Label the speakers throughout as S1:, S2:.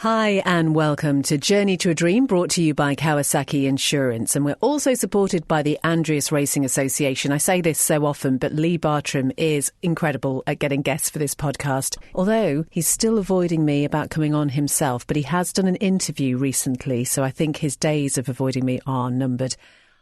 S1: Hi and welcome to Journey to a Dream, brought to you by Kawasaki Insurance, and we're also supported by the Andreas Racing Association. I say this so often, but Lee Bartram is incredible at getting guests for this podcast, although he's still avoiding me about coming on himself, but he has done an interview recently, so I think his days of avoiding me are numbered.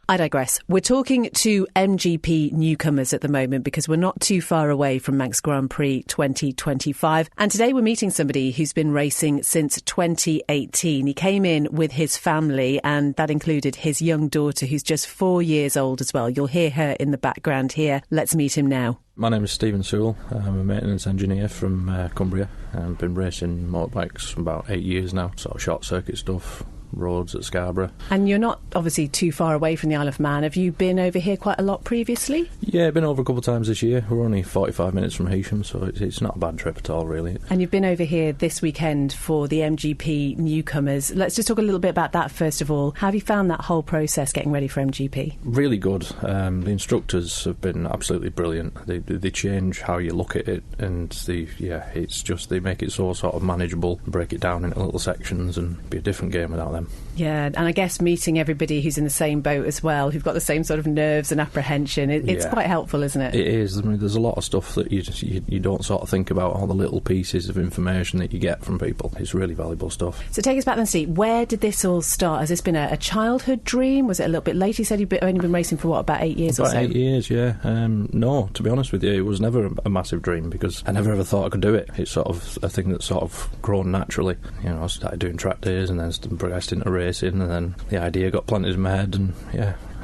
S1: I digress. We're talking to MGP newcomers at the moment because we're not too far away from Manx Grand Prix 2025. And today we're meeting somebody who's been racing since 2018. He came in with his family, and that included his young daughter, who's just 4 years old as well. You'll hear her in the background here. Let's meet him now.
S2: My name is Ste Sewell. I'm a maintenance engineer from Cumbria. I've been racing motorbikes for about 8 years now, sort of short circuit stuff, roads at Scarborough.
S1: And you're not obviously too far away from the Isle of Man. Have you been over here quite a lot previously?
S2: Yeah, I've been over a couple of times this year. We're only 45 minutes from Heysham, so it's not a bad trip at all, really. And
S1: you've been over here this weekend for the MGP newcomers. Let's just talk a little bit about that first of all. How have you found that whole process getting ready for MGP?
S2: Really good. The instructors have been absolutely brilliant. They change how you look at it, and it's just they make it so sort of manageable, break it down into little sections, and be a different game without them.
S1: Yeah, and I guess meeting everybody who's in the same boat as well, who've got the same sort of nerves and apprehension, it's quite helpful, isn't it?
S2: It is. I mean, there's a lot of stuff that you don't sort of think about, all the little pieces of information that you get from people. It's really valuable stuff.
S1: So take us back then, Steve. Where did this all start? Has this been a childhood dream? Was it a little bit later? You said you've only been racing for, about 8 years or so?
S2: About 8 years, yeah. No, to be honest with you, it was never a massive dream because I never ever thought I could do it. It's sort of a thing that's sort of grown naturally. You know, I started doing track days and then progressed into racing, and then the idea got planted in my head, and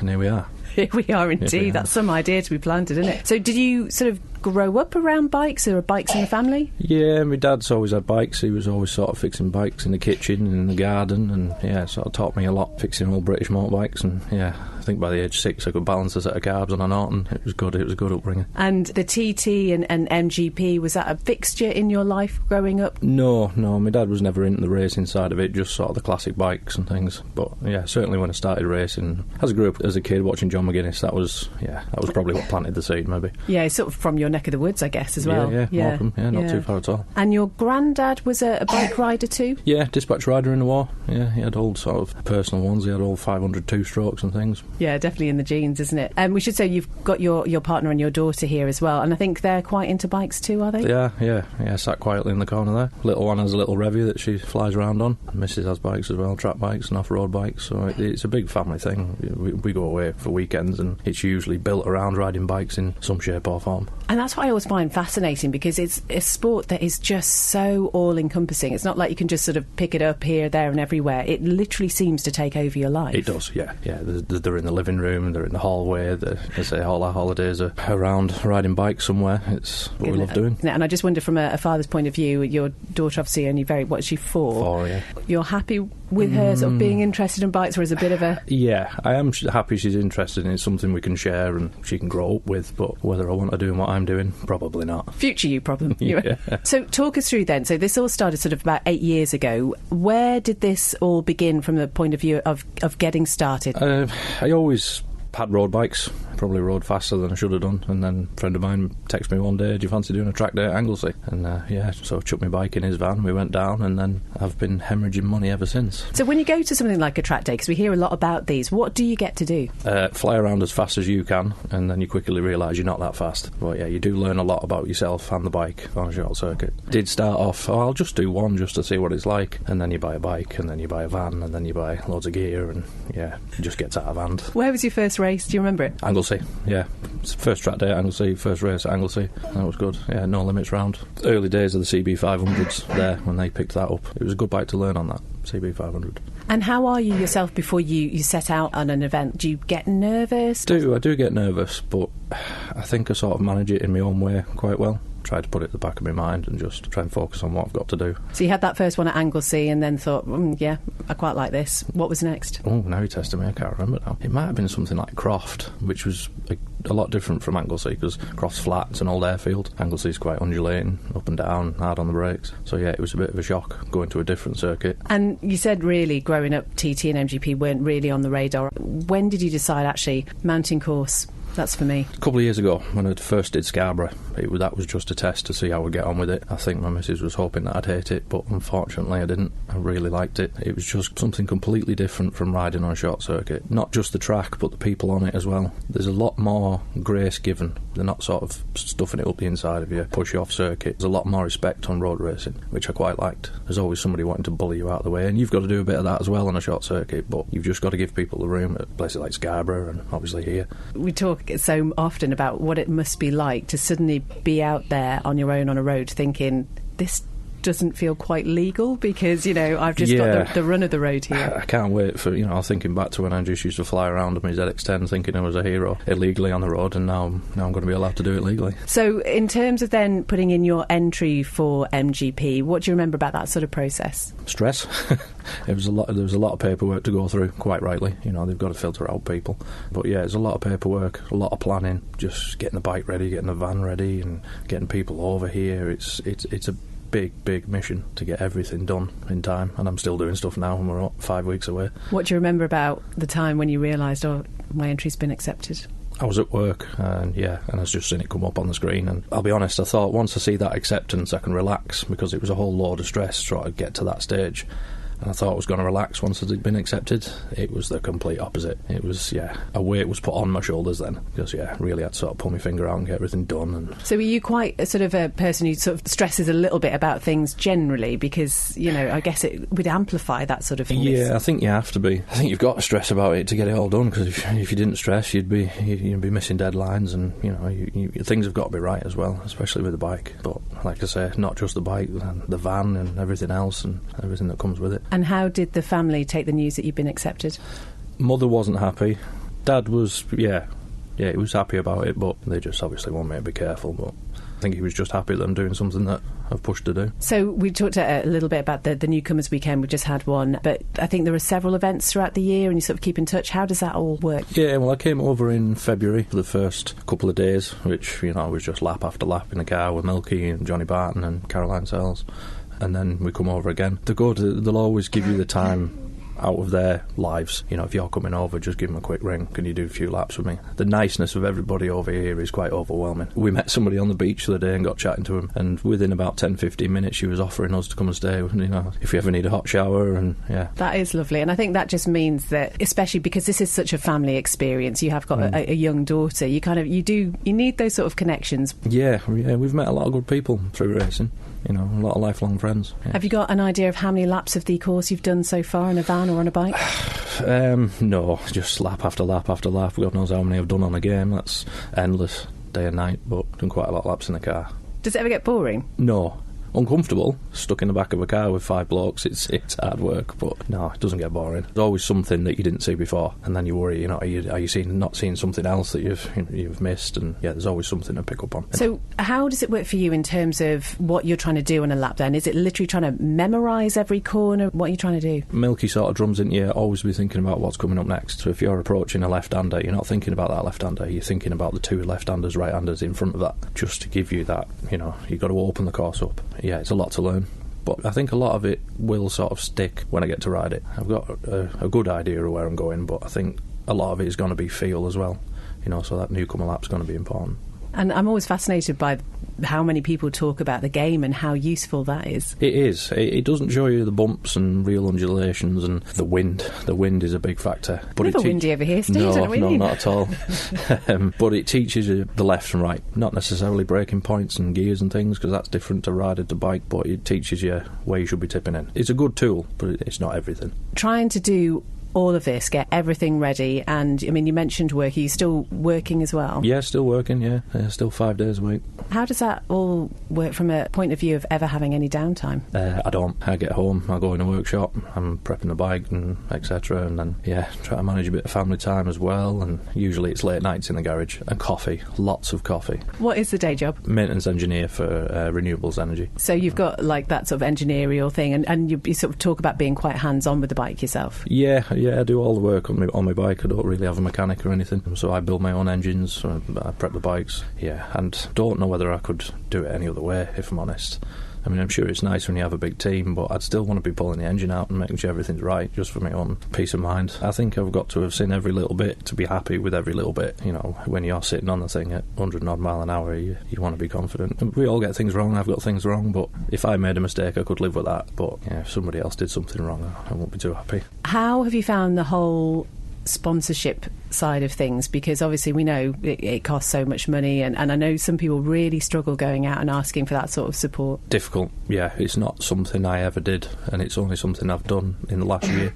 S2: here we are.
S1: Here we are indeed. That's some idea to be planted, isn't it? So did you sort of grow up around bikes? There were bikes in the family?
S2: Yeah, my dad's always had bikes. He was always sort of fixing bikes in the kitchen and in the garden, and sort of taught me a lot fixing old British motorbikes. And I think by the age 6 I could balance a set of carbs on a Norton. It was good upbringing. And
S1: the TT and MGP, was that a fixture in your life growing up?
S2: No, my dad was never into the racing side of it, just sort of the classic bikes and things. But certainly when I started racing, as I grew up as a kid watching John McGuinness, that was probably what planted the seed, maybe.
S1: Yeah, sort of from your neck of the woods, I guess, as well.
S2: Yeah, Morecambe, not too far at all.
S1: And your grandad was a bike rider too?
S2: Yeah, dispatch rider in the war. Yeah, he had old sort of personal ones. He had all 500 two-strokes and things.
S1: Yeah, definitely in the genes, isn't it? And we should say you've got your partner and your daughter here as well, and I think they're quite into bikes too, are they?
S2: Yeah, sat quietly in the corner there. Little one has a little Revy that she flies around on. Mrs has bikes as well, track bikes and off-road bikes, so it's a big family thing. We go away for weekends and it's usually built around riding bikes in some shape or form.
S1: And that's what I always find fascinating, because it's a sport that is just so all-encompassing. It's not like you can just sort of pick it up here, there and everywhere. It literally seems to take over your life.
S2: It does, yeah. They're in the living room, they're in the hallway. They say all our holidays are around riding bikes somewhere. It's what we love doing.
S1: And I just wonder, from a father's point of view, your daughter obviously only what is she, 4?
S2: 4, yeah.
S1: You're happy with her sort of being interested in bikes, or is a bit of a...
S2: Yeah, I am happy she's interested in it. It's something we can share and she can grow up with, but whether I want her doing what I'm doing, probably not.
S1: Future you problem.
S2: Yeah.
S1: So talk us through then. So this all started sort of about 8 years ago. Where did this all begin from the point of view of getting started?
S2: I always had road bikes, probably rode faster than I should have done, and then a friend of mine texted me one day, do you fancy doing a track day at Anglesey? And so I chucked my bike in his van, we went down, and then I've been hemorrhaging money ever since.
S1: So when you go to something like a track day, because we hear a lot about these, what do you get to do?
S2: Fly around as fast as you can, and then you quickly realise you're not that fast. But you do learn a lot about yourself and the bike on a short circuit. Did start off, I'll just do one just to see what it's like, and then you buy a bike, and then you buy a van, and then you buy loads of gear, and it just gets out of hand.
S1: Where was your first race? Do you remember it?
S2: Anglesey, yeah. First track day at Anglesey, first race at Anglesey. That was good. Yeah, no limits round. Early days of the CB500s there when they picked that up. It was a good bike to learn on that, CB500.
S1: And how are you yourself before you set out on an event? Do you get nervous?
S2: I do get nervous, but I think I sort of manage it in my own way quite well. Try to put it at the back of my mind and just try and focus on what I've got to do.
S1: So you had that first one at Anglesey and then thought, I quite like this. What was next?
S2: Oh, now you're testing me. I can't remember now. It might have been something like Croft, which was a lot different from Anglesey, because Croft's flat, it's an old airfield. Anglesey's quite undulating, up and down, hard on the brakes. So it was a bit of a shock going to a different circuit.
S1: And you said really growing up TT and MGP weren't really on the radar. When did you decide actually mountain course That's for me.
S2: A couple of years ago, when I first did Scarborough, that was just a test to see how I'd get on with it. I think my missus was hoping that I'd hate it, but unfortunately I didn't. I really liked it. It was just something completely different from riding on a short circuit. Not just the track, but the people on it as well. There's a lot more grace given. They're not sort of stuffing it up the inside of you, push you off circuit. There's a lot more respect on road racing, which I quite liked. There's always somebody wanting to bully you out of the way, and you've got to do a bit of that as well on a short circuit, but you've just got to give people the room at places like Scarborough and obviously here.
S1: We talk so often about what it must be like to suddenly be out there on your own on a road thinking, this doesn't feel quite legal because, you know, I've just got the run of the road here.
S2: I can't wait for, you know, I'm thinking back to when I just used to fly around on my ZX-10 thinking I was a hero illegally on the road, and now I'm going to be allowed to do it legally.
S1: So in terms of then putting in your entry for MGP, what do you remember about that sort of process?
S2: Stress. There was a lot of paperwork to go through, quite rightly. You know, they've got to filter out people. But yeah, there's a lot of paperwork, a lot of planning, just getting the bike ready, getting the van ready, and getting people over here. It's a big mission to get everything done in time, and I'm still doing stuff now and we're 5 weeks away. What
S1: do you remember about the time when you realised, oh, my entry's been accepted?
S2: I was at work and I was just seeing it come up on the screen, and I'll be honest, I thought once I see that acceptance I can relax, because it was a whole load of stress trying to get to that stage. And I thought I was going to relax once it had been accepted. It was the complete opposite. It was, a weight was put on my shoulders then, because, really had to sort of pull my finger out and get everything done. And
S1: so were you quite a sort of a person who sort of stresses a little bit about things generally? Because, you know, I guess it would amplify that sort of thing.
S2: Yeah, I think you have to be. I think you've got to stress about it to get it all done, because if you didn't stress, you'd be missing deadlines, and, you know, things have got to be right as well, especially with the bike. But, like I say, not just the bike, the van and everything else and everything that comes with it.
S1: And how did the family take the news that you'd been accepted?
S2: Mother wasn't happy. Dad was, he was happy about it, but they just obviously want me to be careful. But I think he was just happy that I'm doing something that I've pushed to do. So
S1: we talked a little bit about the Newcomers Weekend. We just had one, but I think there are several events throughout the year and you sort of keep in touch. How does that all work? Yeah, well, I came over in February for the first couple of days, which, you know, was just lap after lap in the car with Milky and Johnny Barton and Caroline Sells. And then we come over again. They'll always give you the time out of their lives. You know, if you're coming over, just give them a quick ring. Can you do a few laps with me? The niceness of everybody over here is quite overwhelming. We met somebody on the beach the other day and got chatting to him, and within about 10-15 minutes she was offering us to come and stay, you know, if you ever need a hot shower. And that is lovely. And I think that just means that, especially because this is such a family experience, you have got a young daughter, you need those sort of connections. Yeah, we've met a lot of good people through racing. You know, a lot of lifelong friends. Yeah. Have you got an idea of how many laps of the course you've done so far in a van or on a bike? No, just lap after lap after lap. God knows how many I've done on a game. That's endless, day and night, but done quite a lot of laps in the car. Does it ever get boring? No. Uncomfortable, stuck in the back of a car with 5 blokes, it's hard work, but no, it doesn't get boring. There's always something that you didn't see before, and then you worry, you know, are you not seeing something else that you've missed? And there's always something to pick up on. So how does it work for you in terms of what you're trying to do on a lap then? Is it literally trying to memorise every corner? What are you trying to do? Milky sort of drums into you, always be thinking about what's coming up next. So if you're approaching a left-hander, you're not thinking about that left-hander, you're thinking about the 2 left-handers, right-handers in front of that, just to give you that, you know, you've got to open the course up. Yeah, it's a lot to learn, but I think a lot of it will sort of stick when I get to ride it. I've got a good idea of where I'm going, but I think a lot of it is going to be feel as well, you know, so that newcomer lap's going to be important. And I'm always fascinated by how many people talk about the game and how useful that is. It is. It doesn't show you the bumps and real undulations and the wind. The wind is a big factor. But never windy over here, Steve. No, not at all. But it teaches you the left and right. Not necessarily braking points and gears and things, because that's different to rider to bike, but it teaches you where you should be tipping in. It's a good tool, but it's not everything. Trying to do all of this, get everything ready, and I mean, you mentioned work. Are you still working as well? Yeah, still working, still 5 days a week. How does that all work from a point of view of ever having any downtime? I don't. I get home, I go in a workshop, I'm prepping the bike and etc, and then try to manage a bit of family time as well, and usually it's late nights in the garage, and coffee, lots of coffee. What is the day job? Maintenance engineer for renewables energy. So you've got like that sort of engineerial thing, and you sort of talk about being quite hands-on with the bike yourself. Yeah, I do all the work on my bike. I don't really have a mechanic or anything, so I build my own engines, I prep the bikes, and don't know whether I could do it any other way, if I'm honest.
S2: I mean, I'm sure it's nice when you have a big team, but I'd still want to be pulling the engine out and making sure everything's right, just for my own peace of mind. I think I've got to have seen every little bit to be happy with every little bit. You know, when you're sitting on the thing at 100 odd mile an hour, you want to be confident. And we all get things wrong. I've got things wrong, but if I made a mistake, I could live with that. But yeah, if somebody else did something wrong, I won't be too happy.
S1: How have you found the whole sponsorship side of things? Because obviously we know it costs so much money, and I know some people really struggle going out and asking for that sort of support.
S2: Difficult, yeah. It's not something I ever did, and it's only something I've done in the last year.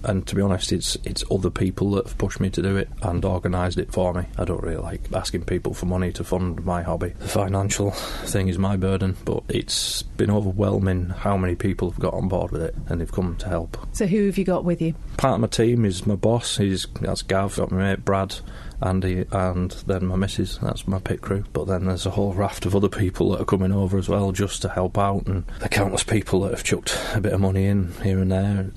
S2: And to be honest, it's other people that have pushed me to do it and organised it for me. I don't really like asking people for money to fund my hobby. The financial thing is my burden, but it's been overwhelming how many people have got on board with it and they've come to help.
S1: So who have you got with you?
S2: Part of my team is my boss. That's Gav. Got my mate Brad, Andy, and then my missus. That's my pit crew. But then there's a whole raft of other people that are coming over as well just to help out, and the countless people that have chucked a bit of money in here and there.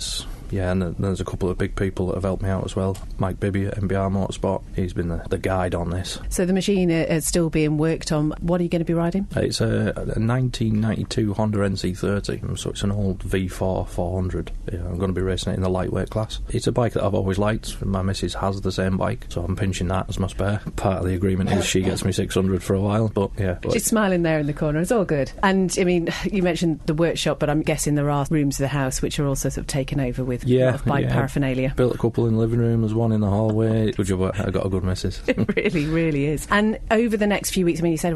S2: Yeah, and there's a couple of big people that have helped me out as well. Mike Bibby at MBR Motorsport, he's been the guide on this. So the machine is still being worked on. What are you going to be riding? It's a 1992 Honda NC30, so it's an old V4 400. Yeah, I'm going to be racing it in the lightweight class. It's a bike that I've always liked. My missus has the same bike, so I'm pinching that as my spare. Part of the agreement is she gets me 600 for a while, but yeah. She's smiling there in the corner, it's all good. And, I mean, you mentioned the workshop, but I'm guessing there are rooms of the house which are also sort of taken over with a lot of bike paraphernalia. Built a couple in the living room, there's one in the hallway. Good job, I got a good missus. It really, really is. And over the next few weeks, I mean, you said,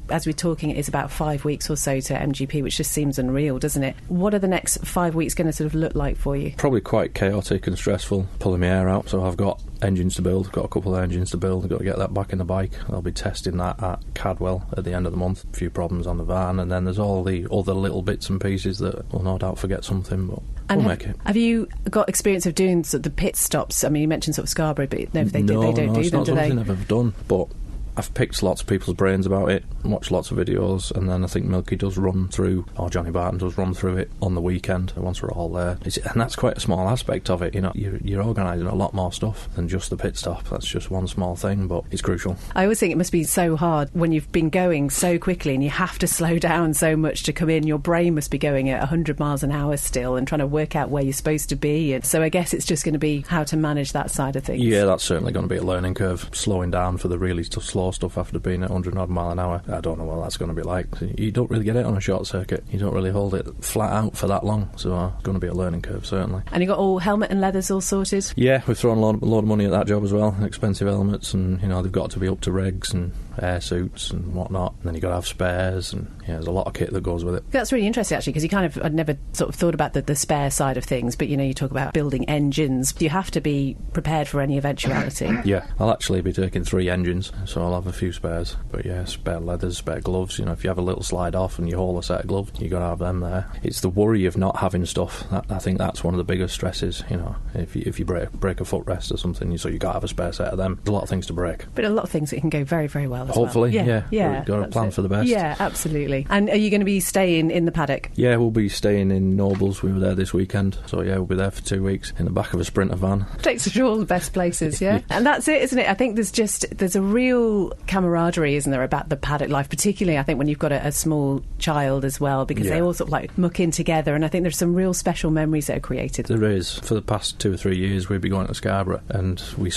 S2: as we're talking, it is about 5 weeks or so to MGP, which just seems unreal, doesn't it? What are the next 5 weeks going to sort of look like for you? Probably quite chaotic and stressful, pulling my hair out. So I've got engines to build, got a couple of engines to build, I've got to get that back in the bike. I'll be testing that at Cadwell at the end of the month. A few problems on the van, and then there's all the other little bits and pieces that will no doubt forget something, but we'll make it. Have you got experience of doing sort of the pit stops? I mean, you mentioned sort of Scarborough, but they don't do them, do they? No, it's not something I've ever done, but I've picked lots of people's brains about it, watched lots of videos, and then I think Milky does run through, or Johnny Barton does run through it on the weekend once we're all there. And that's quite a small aspect of it, you know. You're organising a lot more stuff than just the pit stop. That's just one small thing, but it's crucial. I always think it must be so hard when you've been going so quickly and you have to slow down so much to come in. Your brain must be going at 100 miles an hour still and trying to work out where you're supposed to be. And so I guess it's just going to be how to manage that side of things. Yeah, that's certainly going to be a learning curve. Slowing down for the really slow stuff after being at 100 odd mile an hour. I don't know what that's going to be like. You don't really get it on a short circuit. You don't really hold it flat out for that long, so it's going to be a learning curve, certainly. And you got all helmet and leathers all sorted? Yeah, we've thrown a lot of money at that job as well. Expensive helmets, and you know, they've got to be up to regs and air suits and whatnot, and then you've got to have spares, and yeah, there's a lot of kit that goes with it. That's really interesting, actually, because I'd never sort of thought about the spare side of things, but you know, you talk about building engines. You have to be prepared for any eventuality. Yeah, I'll actually be taking 3 engines, so I'll have a few spares. But yeah, spare leathers, spare gloves. You know, if you have a little slide off and you haul a set of gloves, you got to have them there. It's the worry of not having stuff. I think that's one of the biggest stresses. You know, if you break a footrest or something, so you got to have a spare set of them. There's a lot of things to break, but a lot of things that can go very, very well. Hopefully, yeah. We've got to plan for the best. Yeah, absolutely. And are you going to be staying in the paddock? Yeah, we'll be staying in Nobles. We were there this weekend, so yeah, we'll be there for 2 weeks in the back of a Sprinter van. Takes us to all the best places, yeah. And that's it, isn't it? I think there's a real camaraderie, isn't there, about the paddock life, particularly I think when you've got a small child as well, because they all sort of like muck in together, and I think there's some real special memories that are created. There is. For the past 2 or 3 years we've been going to Scarborough, and we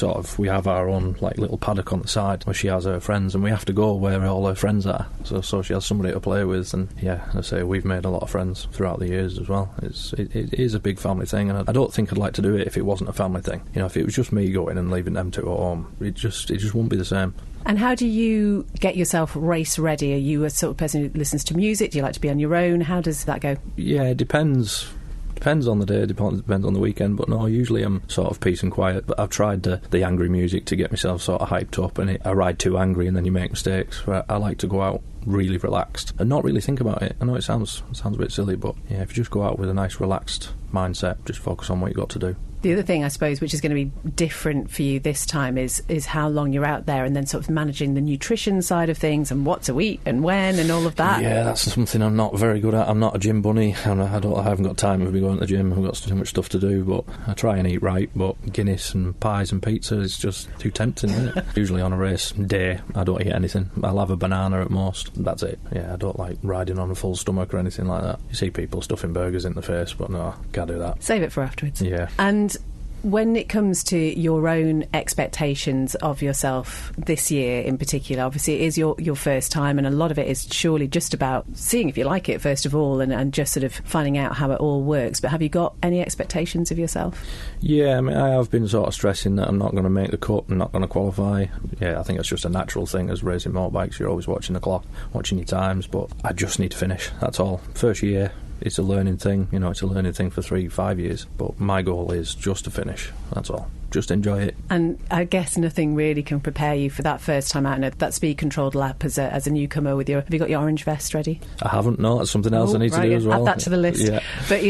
S2: have our own like little paddock on the side where she has her friends, and we have to go where all her friends are, so she has somebody to play with. And yeah, I say we've made a lot of friends throughout the years as well. It is a big family thing, and I don't think I'd like to do it if it wasn't a family thing. You know, if it was just me going and leaving them 2 at home, it just wouldn't be the same. And how do you get yourself race ready? Are you a sort of person who listens to music? Do you like to be on your own? How does that go? Yeah, it depends. Depends on the day, depends on the weekend, but no, usually I'm sort of peace and quiet. But I've tried the angry music to get myself sort of hyped up, and I ride too angry and then you make mistakes. Where I like to go out really relaxed and not really think about it. I know it sounds a bit silly, but yeah, if you just go out with a nice relaxed mindset, just focus on what you got to do.
S1: The other thing, I suppose, which is going to be different for you this time is how long you're out there, and then sort of managing the nutrition side of things and what to eat and when and all of that.
S2: Yeah, that's something I'm not very good at. I'm not a gym bunny, and I haven't got time to be going to the gym. I've got too much stuff to do, but I try and eat right. But Guinness and pies and pizza is just too tempting, isn't it? Usually on a race day, I don't eat anything. I'll have a banana at most. That's it. Yeah, I don't like riding on a full stomach or anything like that. You see people stuffing burgers in the face, but no, can't do that.
S1: Save it for afterwards.
S2: Yeah.
S1: And when it comes to your own expectations of yourself this year in particular, obviously it is your first time, and a lot of it is surely just about seeing if you like it first of all, and just sort of finding out how it all works. But have you got any expectations of yourself?
S2: Yeah, I mean, I have been sort of stressing that I'm not going to make the cut, I'm not going to qualify. Yeah, I think it's just a natural thing as racing motorbikes. You're always watching the clock, watching your times, but I just need to finish, that's all. First year, it's a learning thing, it's a learning thing for 3-5 years, but my goal is just to finish, that's all. Just enjoy it.
S1: And I guess nothing really can prepare you for that first time out in that speed-controlled lap as a newcomer with have you got your orange vest ready?
S2: I haven't, no, that's something else I need to do as well.
S1: Add that to the list.
S2: Yeah.
S1: But,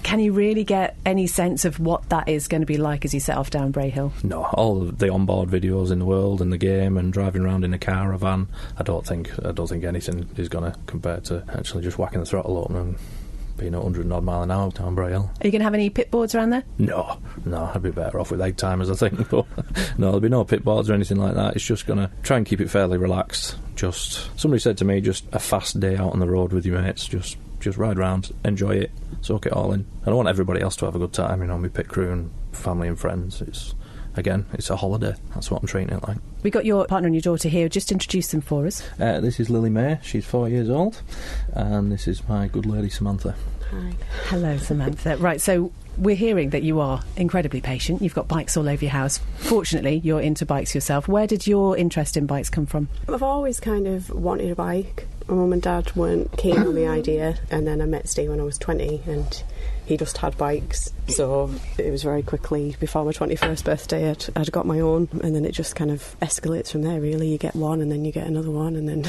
S1: can you really get any sense of what that is going to be like as you set off down Bray Hill?
S2: No, all of the onboard videos in the world and the game and driving around in a caravan, I don't think anything is going to compare to actually just whacking the throttle up and being at 100 odd mile an hour down Bray Hill.
S1: Are you going to have any pit boards around there?
S2: No, I'd be better off with egg timers, I think. But no, there'll be no pit boards or anything like that. It's just going to try and keep it fairly relaxed. Somebody said to me, just a fast day out on the road with your mates, just ride round, enjoy it, soak it all in. And I want everybody else to have a good time, my pit crew and family and friends. It's a holiday. That's what I'm treating it like.
S1: We got your partner and your daughter here. Just introduce them for us.
S2: This is Lily May. She's 4 years old. And this is my good lady, Samantha.
S3: Hi.
S1: Hello, Samantha. Right, so we're hearing that you are incredibly patient. You've got bikes all over your house. Fortunately, you're into bikes yourself. Where did your interest in bikes come from?
S3: I've always kind of wanted a bike. My mum and dad weren't keen on the idea, and then I met Steve when I was 20, and he just had bikes, so it was very quickly before my 21st birthday I'd got my own, and then it just kind of escalates from there really. You get one and then you get another one and then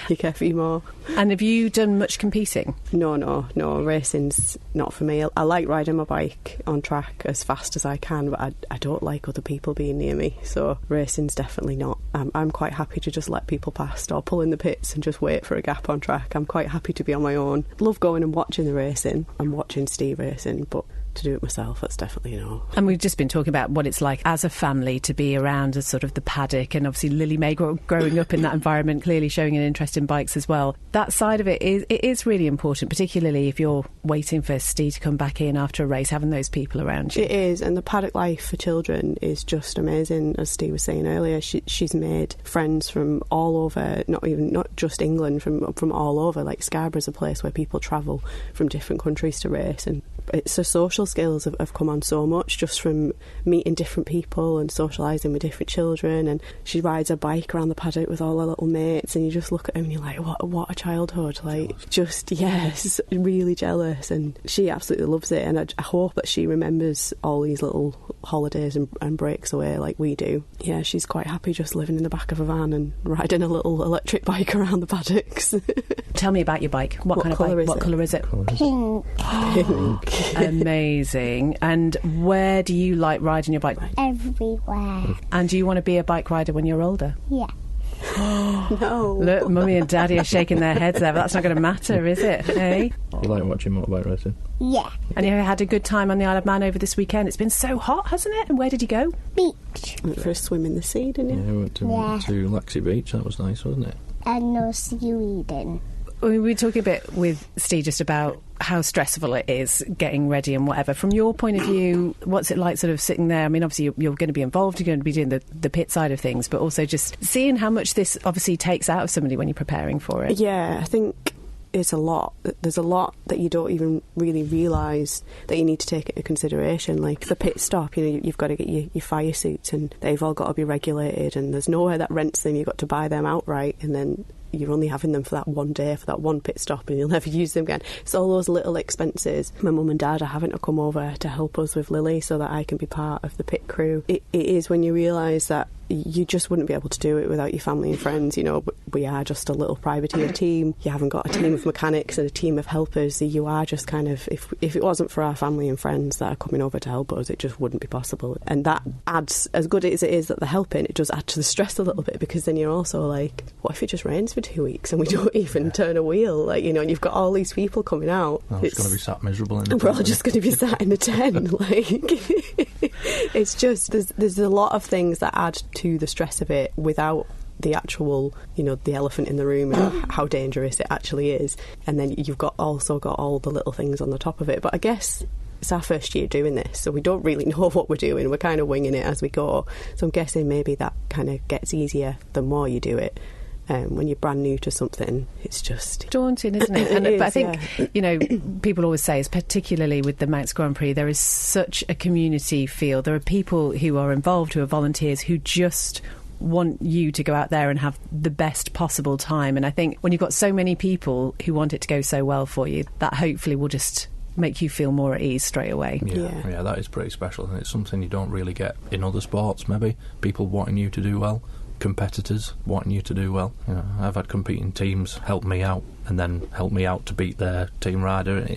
S3: you get a few more.
S1: And have you done much competing?
S3: No, racing's not for me. I like riding my bike on track as fast as I can, but I don't like other people being near me, so racing's definitely not. I'm quite happy to just let people past or pull in the pits and just wait for a gap on track. I'm quite happy to be on my own. Love going and watching the racing and watching Steve racing, but to do it myself, that's definitely no.
S1: And we've just been talking about what it's like as a family to be around as sort of the paddock, and obviously Lily May growing up in that environment, clearly showing an interest in bikes as well. That side of it is really important, particularly if you're waiting for Steve to come back in after a race, having those people around you.
S3: It is, and the paddock life for children is just amazing. As Steve was saying earlier, she's made friends from all over, not just England, from all over. Like Scarborough's a place where people travel from different countries to race, and it's her social skills have come on so much just from meeting different people and socialising with different children. And she rides a bike around the paddock with all her little mates, and you just look at her and you're like, what a childhood. Like, just, yes, really jealous. And she absolutely loves it, and I hope that she remembers all these little holidays and breaks away like we do. Yeah, she's quite happy just living in the back of a van and riding a little electric bike around the paddocks.
S1: Tell me about your bike. What kind of bike? What colour is it?
S4: Pink.
S3: Pink.
S1: Amazing. And where do you like riding your bike?
S4: Everywhere.
S1: And do you want to be a bike rider when you're older?
S4: Yeah.
S3: No.
S1: Look, Mummy and Daddy are shaking their heads there, but that's not going to matter, is it? Hey?
S2: You like watching motorbike racing?
S4: Yeah.
S1: And you had a good time on the Isle of Man over this weekend. It's been so hot, hasn't it? And where did you go?
S4: Beach.
S3: Went for a swim in the sea, didn't you?
S2: Yeah, we went to Laxey Beach. That was nice, wasn't it?
S4: And no seaweeding.
S1: We were talking a bit with Steve just about how stressful it is getting ready and whatever. From your point of view, what's it like sort of sitting there? I mean, obviously you're going to be involved, you're going to be doing the pit side of things, but also just seeing how much this obviously takes out of somebody when you're preparing for it.
S3: Yeah, I think it's a lot. There's a lot that you don't even really realise that you need to take into consideration. Like the pit stop, you've got to get your fire suits, and they've all got to be regulated, and there's nowhere that rents them. You've got to buy them outright, and then you're only having them for that one day, for that one pit stop, and you'll never use them again. It's all those little expenses. My mum and dad are having to come over to help us with Lily so that I can be part of the pit crew. It is when you realise that you just wouldn't be able to do it without your family and friends. You know, we are just a little privateer team. You haven't got a team of mechanics and a team of helpers. You are just kind of, if it wasn't for our family and friends that are coming over to help us, it just wouldn't be possible. And that adds, as good as it is that they're helping, it does add to the stress a little bit, because then you're also like, what if it just rains for 2 weeks and we don't even turn a wheel? Like, you know, and you've got all these people coming out.
S2: It's going to be sat miserable in the tent.
S3: We're all just going to be sat in the tent. Like, it's just, there's a lot of things that add to the stress of it without the actual, you know, the elephant in the room and how dangerous it actually is. And then you've also got all the little things on the top of it. But I guess it's our first year doing this, so we don't really know what we're doing. We're kind of winging it as we go. So I'm guessing maybe that kind of gets easier the more you do it. When you're brand new to something, it's just
S1: daunting, isn't it? And, but I think, you know, people always say, particularly with the Manx Grand Prix, there is such a community feel. There are people who are involved, who are volunteers, who just want you to go out there and have the best possible time. And I think when you've got so many people who want it to go so well for you, that hopefully will just make you feel more at ease straight away.
S2: Yeah, that is pretty special, and it's something you don't really get in other sports. Maybe people wanting you to do well, competitors wanting you to do well. You know, I've had competing teams help me out and then help me out to beat their team rider.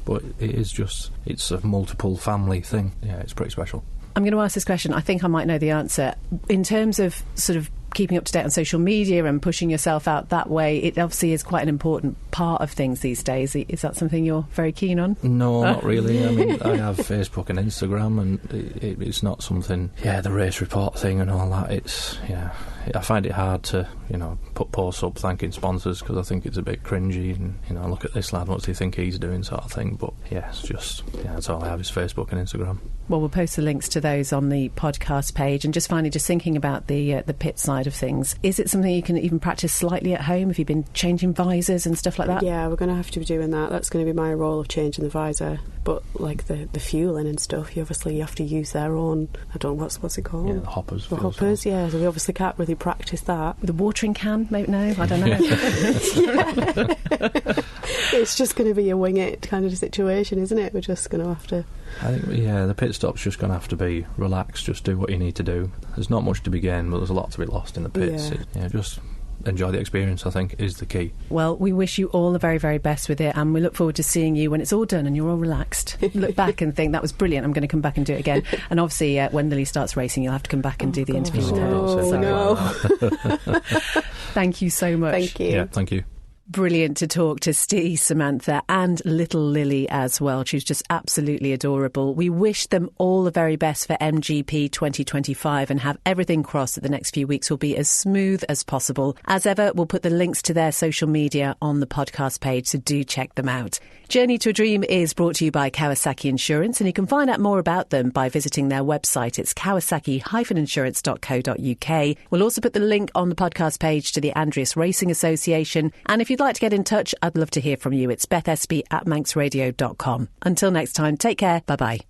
S2: But it's a multiple family thing. Yeah, it's pretty special.
S1: I'm going to ask this question. I think I might know the answer. In terms of sort of keeping up to date on social media and pushing yourself out that way, it obviously is quite an important part of things these days. Is that something you're very keen on?
S2: No, not really. I mean, I have Facebook and Instagram, and it's not something, the race report thing and all that. I find it hard to, put posts up thanking sponsors, because I think it's a bit cringy and, look at this lad, what's he think he's doing, sort of thing. But that's all I have is Facebook and Instagram.
S1: Well, we'll post the links to those on the podcast page. And just finally, just thinking about the pit side of things, is it something you can even practice slightly at home? Have you been changing visors and stuff like that?
S3: Yeah, we're going to have to be doing that. That's going to be my role, of changing the visor. But like the fueling and stuff, you have to use their own, I don't know, what's it called?
S2: Yeah, the hoppers.
S3: The hoppers, yeah. So we obviously can't really practice that.
S1: The watering can? Maybe, no, I don't know.
S3: It's just going to be a wing it kind of situation, isn't it? We're just going to have to...
S2: I think, the pit stop's just going to have to be relaxed, just do what you need to do. There's not much to be gained, but there's a lot to be lost in the pits. Just enjoy the experience, I think, is the key.
S1: Well, we wish you all the very, very best with it, and we look forward to seeing you when it's all done and you're all relaxed. Look back and think, that was brilliant, I'm going to come back and do it again. And obviously, when Lily starts racing, you'll have to come back and do the interview with her.
S3: No.
S1: Thank you so much.
S3: Thank you.
S2: Yeah, thank you.
S1: Brilliant to talk to Ste, Samantha and little Lily as well. She's just absolutely adorable. We wish them all the very best for MGP 2025 and have everything crossed that the next few weeks will be as smooth as possible. As ever, we'll put the links to their social media on the podcast page, so do check them out. Journey to a Dream is brought to you by Kawasaki Insurance, and you can find out more about them by visiting their website. It's kawasaki-insurance.co.uk. We'll also put the link on the podcast page to the Andreas Racing Association. And if you'd like to get in touch, I'd love to hear from you. It's bethespy@manxradio.com. Until next time, take care. Bye-bye.